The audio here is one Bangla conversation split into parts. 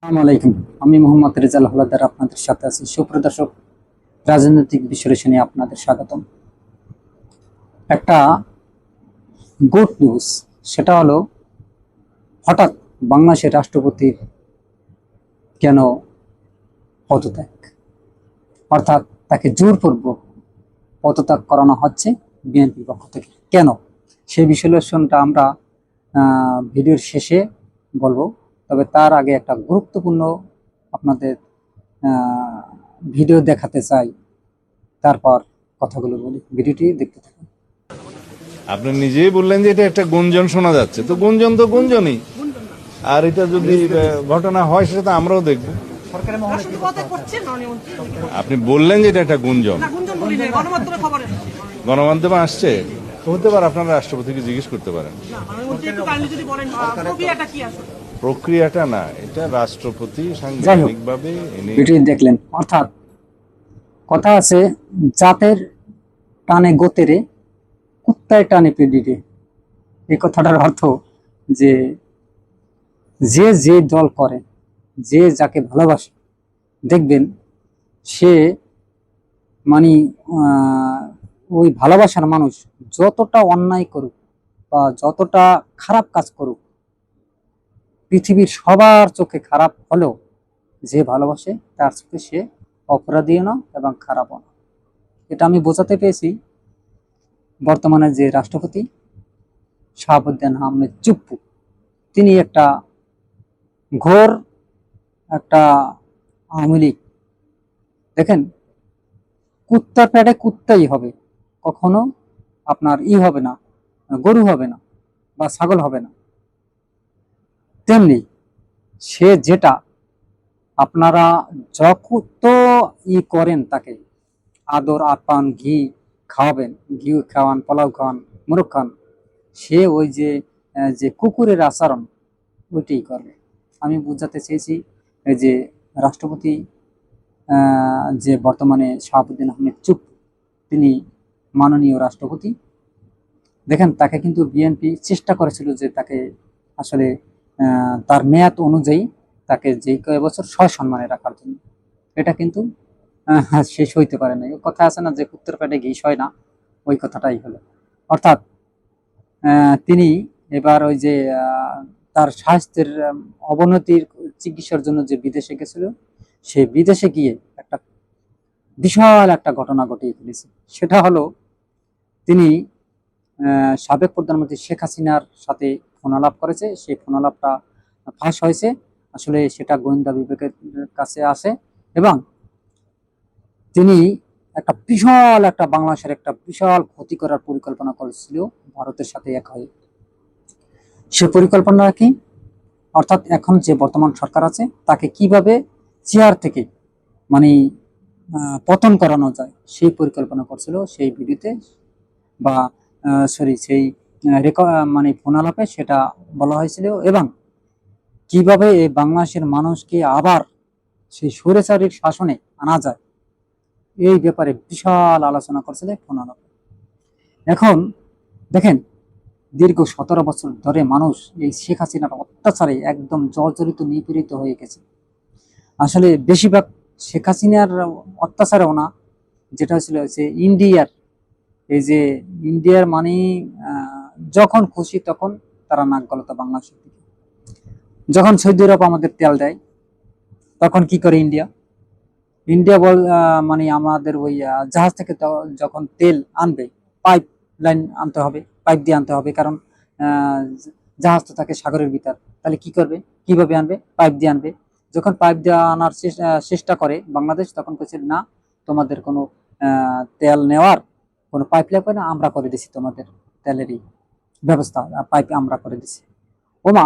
আসসালামু আলাইকুম। আমি মোহাম্মদ রেজাল হলাদার আপনাদের সাথে আছি। সুপ্রদর্শক, রাজনৈতিক বিশ্লেষণে আপনাদের স্বাগতম। একটা গুড নিউজ, সেটা হলো হঠাৎ বাংলাদেশের রাষ্ট্রপতির কেন পদত্যাগ, অর্থাৎ তাকে জোরপূর্বক পদত্যাগ করানো হচ্ছে বিএনপির পক্ষ থেকে। কেন, সেই বিশ্লেষণটা আমরা ভিডিওর শেষে বলবো। তবে তার আগে একটা গুরুত্বপূর্ণ আপনাদের ভিডিও দেখাতে চাই, তারপর কথাগুলো বলি। ভিডিওটি দেখতে থাকুন। আপনি নিজেই বললেন যে এটা একটা গুঞ্জন শোনা যাচ্ছে, তো গুঞ্জন তো গুঞ্জনই, আর এটা যদি ঘটনা হয় সেটা তো আমরাও দেখব। আপনি বললেন যে এটা একটা গুঞ্জন, গণমাধ্যমে আসছে, তো হতে পারে আপনারা রাষ্ট্রপতিকে জিজ্ঞেস করতে পারেন। প্রক্রিয়াটা না, এটা রাষ্ট্রপতি সাংবিধানিকভাবে দেখলেন। অর্থাৎ কথা আছে, জাতের টানে গোতেরে, কুত্তায় টানে পেডিরে। এই কথাটার অর্থ যে যে যে দল করে, যে যাকে ভালোবাসে, দেখবেন সে মানে ওই ভালোবাসার মানুষ যতটা অন্যায় করুক বা যতটা খারাপ কাজ করুক, পৃথিবীর সবার চোখে খারাপ হলেও যে ভালোবাসে তার চোখে সে অপরাধীও না এবং খারাপও না। এটা আমি বোঝাতে পেরেছি বর্তমানে যে রাষ্ট্রপতি শাহাবুদ্দিন আহমেদ চুপ্পু, তিনি একটা ঘোর একটা আওয়ামী লীগ। দেখেন, কুত্তার পেটে কুত্তাই হবে, কখনো আপনার হবে না, গরু হবে না বা ছাগল হবে না। তেমনি সে যেটা আপনারা যত করেন, তাকে আদর আপ্যায়ন, ঘি খাওয়াবেন, ঘি খাওয়ান, পোলাও খাওয়ান, মোরগ খান, সে ওই যে যে কুকুরের আচরণ ওইটাই করবে। আমি বুঝাতে চেয়েছি যে রাষ্ট্রপতি যে বর্তমানে শাহাবুদ্দিন আহমেদ চুপ্পু, তিনি মাননীয় রাষ্ট্রপতি। দেখেন, তাকে কিন্তু বিএনপি চেষ্টা করেছিল যে তাকে আসলে তার মেয়াদ অনুযায়ী তাকে যে কয়েক বছর সসম্মানে রাখার জন্য। এটা কিন্তু শেষ হইতে পারে না। কথা আছে না যে কুত্তের পেটে ঘি হয় না, ওই কথাটাই হলো। অর্থাৎ তিনি এবার ওই যে তার স্বাস্থ্যের অবনতির চিকিৎসার জন্য যে বিদেশে গেছিল, সে বিদেশে গিয়ে একটা বিশাল একটা ঘটনা ঘটিয়ে ফেলেছে। সেটা হলো, তিনি সাবেক প্রধানমন্ত্রী শেখ হাসিনার সাথে ফোনালাপ করেছে। সেই ফোনালাপটা ফাঁস হয়েছে, আসলে সেটা গোয়েন্দা বিভাগের কাছে আসে এবং তিনি একটা বিশাল একটা বাংলাদেশের একটা বিশাল ক্ষতি করার পরিকল্পনা করেছিল ভারতের সাথে এক হয়ে। সে পরিকল্পনা কি? অর্থাৎ এখন যে বর্তমান সরকার আছে তাকে কিভাবে চেয়ার থেকে মানে পতন করানো যায়, সেই পরিকল্পনা করছিল সেই ভিডিওতে বা সেই মানে ফোনালাপে সেটা বলা হয়েছিল। এবং কিভাবে এই বাংলাদেশের মানুষকে আবার সেই স্বৈরাচারীর শাসনে আনা যায়, এই ব্যাপারে বিশাল আলোচনা করছিল ফোনালাপে। এখন দেখেন, দীর্ঘ 17 বছর ধরে মানুষ এই শেখ হাসিনার অত্যাচারে একদম জর্জরিত, নিপীড়িত হয়ে গেছে। আসলে বেশিরভাগ শেখ হাসিনার অত্যাচারেও না, যেটা ছিল যে ইন্ডিয়ার, এই যে ইন্ডিয়ার মানে যখন খুশি তখন তারা নাক গলাতো বাংলাদেশের দিকে। যখন সৌদি আরব আমাদের তেল দেয়, তখন কি করে ইন্ডিয়া? ইন্ডিয়া মানে আমাদের ওই জাহাজ থেকে যখন তেল আনবে, পাইপ লাইন আনতে হবে, পাইপ দিয়ে আনতে হবে, কারণ জাহাজ তো থাকে সাগরের ভিতর। তাহলে কি করবে, কিভাবে আনবে? পাইপ দিয়ে আনবে। যখন পাইপ দিয়ে আনার চেষ্টা করে বাংলাদেশ, তখন বলছে না, তোমাদের কোনো তেল নেওয়ার কোনো পাইপ লাগবে না, আমরা করে দিছি তোমাদের তেলেরই ব্যবস্থা, পাইপ আমরা করে দিছি। ওমা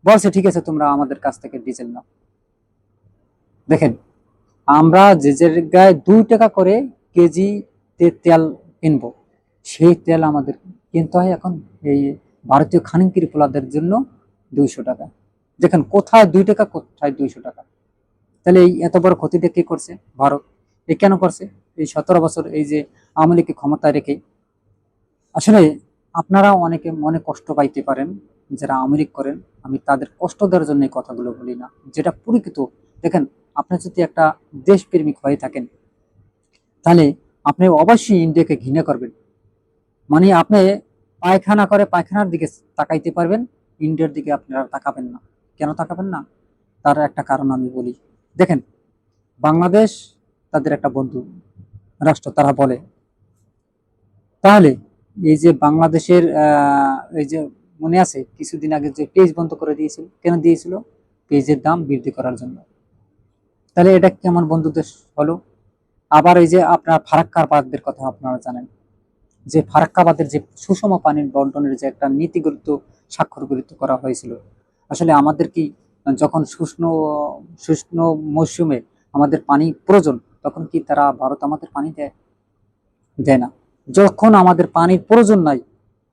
বলছে ঠিক আছে, তোমরা আমাদের কাছ থেকে ডিজেল নাও। দেখেন, আমরা যে জায়গায় 2 টাকা করে কেজি তেল কিনবো, সেই তেল আমাদের কিনতে হয় এখন এই ভারতীয় খানিকির পোলাদের জন্য 200 টাকা। দেখেন, কোথায় 2 টাকা, কোথায় 200 টাকা। তাহলে এই এত বড় ক্ষতিটা কে করছে? ভারত। এ কেন করছে? এই 17 বছর এই যে আওয়ামী লীগকে ক্ষমতায় রেখে। আসলে আপনারা অনেকে মনে কষ্ট পাইতে পারেন, যারা আওয়ামী লীগ করেন, আমি তাদের কষ্ট দেওয়ার জন্য এই কথাগুলো বলি না, যেটা পরিচিত। দেখেন, আপনি যদি একটা দেশপ্রেমিক হয়ে থাকেন, তাহলে আপনি অবশ্যই ইন্ডিয়াকে ঘৃণা করবেন। মানে আপনি পায়খানা করে পায়খানার দিকে তাকাইতে পারবেন, ইন্ডিয়ার দিকে আপনারা তাকাবেন না। কেন তাকাবেন না? তার একটা কারণ আমি বলি। দেখেন, বাংলাদেশ তাদের একটা বন্ধু রাষ্ট্র, তারা বলে। তাহলে এই যে বাংলাদেশের এই যে মনে আছে কিছুদিন আগে যে পেজ বন্ধ করে দিয়েছিল, কেন দিয়েছিল? পেজের দাম বৃদ্ধি করার জন্য। তাহলে এটা কেমন বন্ধু দেশ হলো? আবার এই যে আপনার ফারাক্কাবাদের কথা আপনারা জানেন, যে ফারাক্কাবাদের যে সুষম পানি বন্টনের যে একটা নীতিগত স্বাক্ষরগৃহীত করা হয়েছিল। আসলে আমাদের কি যখন শুষ্ণ মৌসুমে আমাদের পানি প্রয়োজন, তখন কি তারা ভারত আমাদের পানি দেয়? দেয় না। যখন আমাদের পানির প্রয়োজন নাই,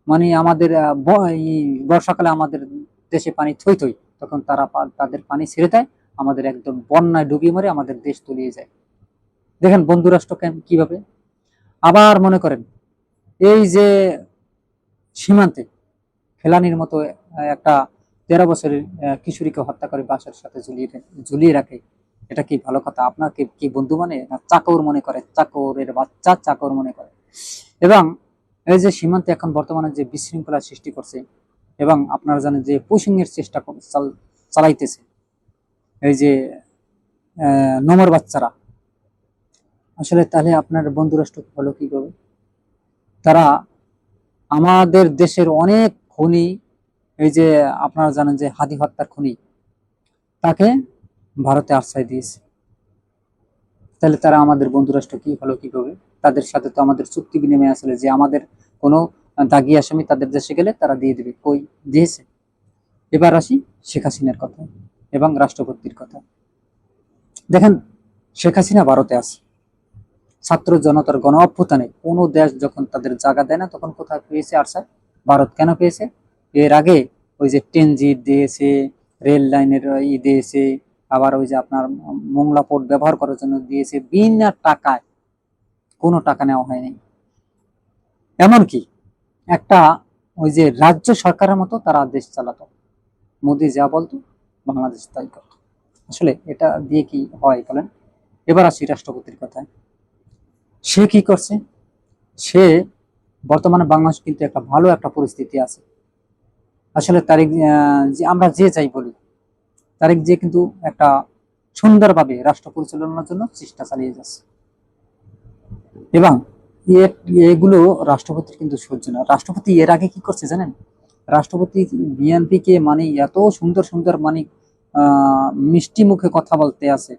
মানে আমাদের বর্ষাকালে আমাদের দেশে পানি থই থই, তখন তারা তাদের পানি ছেড়ে দেয়, আমাদের একদম বন্যায় ডুবিয়ে মারে, আমাদের দেশ তলিয়ে যায়। দেখেন বন্ধু রাষ্ট্র কিভাবে। আবার মনে করেন এই যে সীমান্তে ফেলানির মতো একটা 13 বছরের কিশোরীকে হত্যা করে বাসার সাথে ঝুলিয়ে রাখে, এটা কি ভালো কথা? আপনাকে কি বন্ধু মানে না চাকর মনে করে? চাকরের বাচ্চা চাকর মনে করে। এবং এই যে সীমান্তে এখন বর্তমানে যে বিশৃঙ্খলা সৃষ্টি করছে, এবং আপনারা জানেন যে পুশিং এর চেষ্টা চালাইতেছে এই যে নমর বাচ্চারা। আসলে তাহলে আপনার বন্ধু রাষ্ট্র হলো কিভাবে? তারা আমাদের দেশের অনেক খনি, এই যে আপনারা জানেন যে হাদি হত্যার খনি, তাকে ভারতে আশ্রয় দিয়েছে। তাহলে তারা আমাদের বন্ধু রাষ্ট্র কি হলো কিভাবে? তাদের সাথে তো আমাদের চুক্তি বিনিময় আসলে যে আমাদের কোনো দাগি আসামি তাদের দেশে গেলে তারা দিয়ে দেবে, কই দিয়েছে? এবার আসি শেখ হাসিনার কথা এবং রাষ্ট্রপতির কথা। দেখেন, শেখ হাসিনা ভারতে আছে, ছাত্র জনতার গণ অভ্যুত্থানে কোনো দেশ যখন তাদের জায়গা দেয় না, তখন কোথায় পেয়েছে আরসায়? ভারত। কেন পেয়েছে? এর আগে ওই যে ট্রানজিট দিয়েছে, রেল লাইনের দিয়েছে, আবার ওই যে আপনার মোংলা পোর্ট ব্যবহার করার জন্য দিয়েছে, বিনা টাকায়, কোনো টাকা নেওয়া হয়নি। এমনকি একটা ওই যে রাজ্য সরকারের মতো তারা দেশ চালাতো, মোদি যা বলতো বাংলাদেশ তাই করতো। আসলে এটা দিয়ে কি হয় বলেন? এবার আসি রাষ্ট্রপতির কথায়। সে কি করছে? সে বর্তমানে বাংলাদেশ কিন্তু একটা ভালো একটা পরিস্থিতি আছে। আসলে তারিক যে আমরা যে যাই বলি, তারিক যে কিন্তু একটা সুন্দরভাবে রাষ্ট্র পরিচালনার জন্য চেষ্টা চালিয়ে যাচ্ছে। এবং এগুলো রাষ্ট্রপতির কিন্তু সহ্য না। রাষ্ট্রপতি এর আগে কি করছে জানেন? রাষ্ট্রপতি বিএনপি কে মানে এত সুন্দর সুন্দর মানে মিষ্টি মুখে কথা বলতে আছে,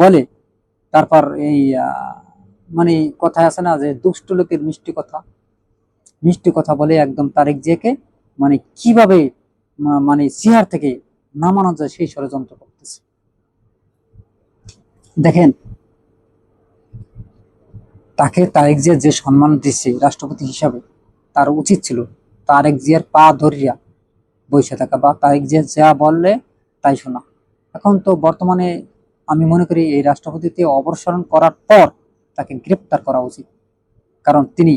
বলে। তারপর এই মানে কথা আছে না যে দুষ্ট লোকের মিষ্টি কথা, মিষ্টি কথা বলে একদম তারেক জিয়াকে মানে কিভাবে মানে চেয়ার থেকে নামানো যায় সেই ষড়যন্ত্র করতেছে। দেখেন, তাকে তারেক জিয়া যে সম্মান দিচ্ছে রাষ্ট্রপতি হিসাবে, তার উচিত ছিল তারেক জিয়ার পা ধরিয়া বসে থাকা, বা তারেক জিয়া যা বললে তাই শোনা। এখন তো বর্তমানে আমি মনে করি এই রাষ্ট্রপতিতে অপসারণ করার পর তাকে গ্রেপ্তার করা উচিত, কারণ তিনি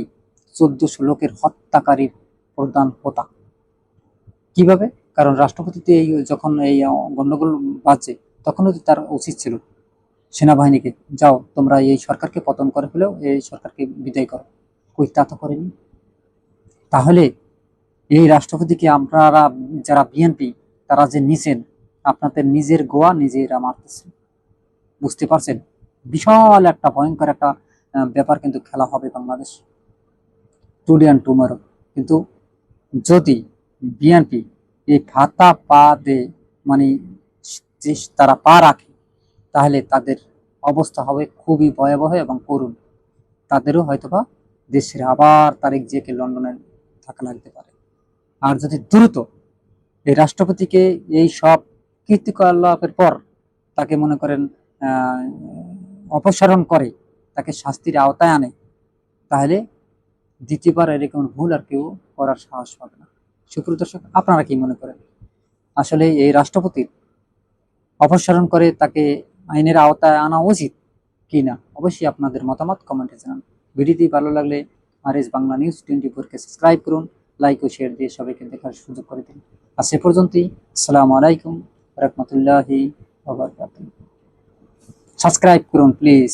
1400 লোকের হত্যাকারীর প্রধান হোতা। কিভাবে? কারণ রাষ্ট্রপতিতে এই যখন এই গন্ডগোল বাজছে, তখনও তো তার উচিত ছিল সেনাবাহিনীকে, যাও তোমরা এই সরকারকে পতন করে ফেলেও, এই সরকারকে বিদায় করো। কই, তা তো করেনি। তাহলে এই রাষ্ট্রপতিকে আপনারা যারা বিএনপি, তারা যে নিছেন, আপনাদের নিজের গোয়া নিজেরা মারতেছেন। বুঝতে পারছেন? বিশাল একটা ভয়ঙ্কর একটা ব্যাপার কিন্তু খেলা হবে বাংলাদেশ, টুডে অ্যান্ড টুমরো। কিন্তু যদি বিএনপি এই ভাতা পা দে মানে যে তারা পা রাখে, তাহলে তাদের অবস্থা হবে খুবই ভয়াবহ এবং করুণ। তাদেরও হয়তোবা দেশের আবার তারিখ জিয়াকে লন্ডনে থাকা লাগতে পারে। আর যদি দ্রুত এই রাষ্ট্রপতিকে এই সব কীর্তিকলাপের পর তাকে মনে করেন আহ অপসারণ করে, তাকে শাস্তির আওতায় আনে, তাহলে দ্বিতীয়বার এরকম ভুল আর কেউ করার সাহস পাবে না। সুপ্রিয় দর্শক, আপনারা কি মনে করেন? আসলে এই রাষ্ট্রপতির অপসারণ করে তাকে আইনের আওতায় আনা উচিত কি না? অবশ্যই আপনাদের মতামত কমেন্টে জানান। ভিডিওটি ভালো লাগলে আর এস বাংলা নিউজ 24 কে সাবস্ক্রাইব করুন, লাইক ও শেয়ার দিয়ে সবাইকে দেখার সুযোগ করে দিন। আজ এ পর্যন্তই। আসসালামু আলাইকুম রহমতুল্লাহি ওয়া বারাকাতুহু। সাবস্ক্রাইব করুন প্লিজ।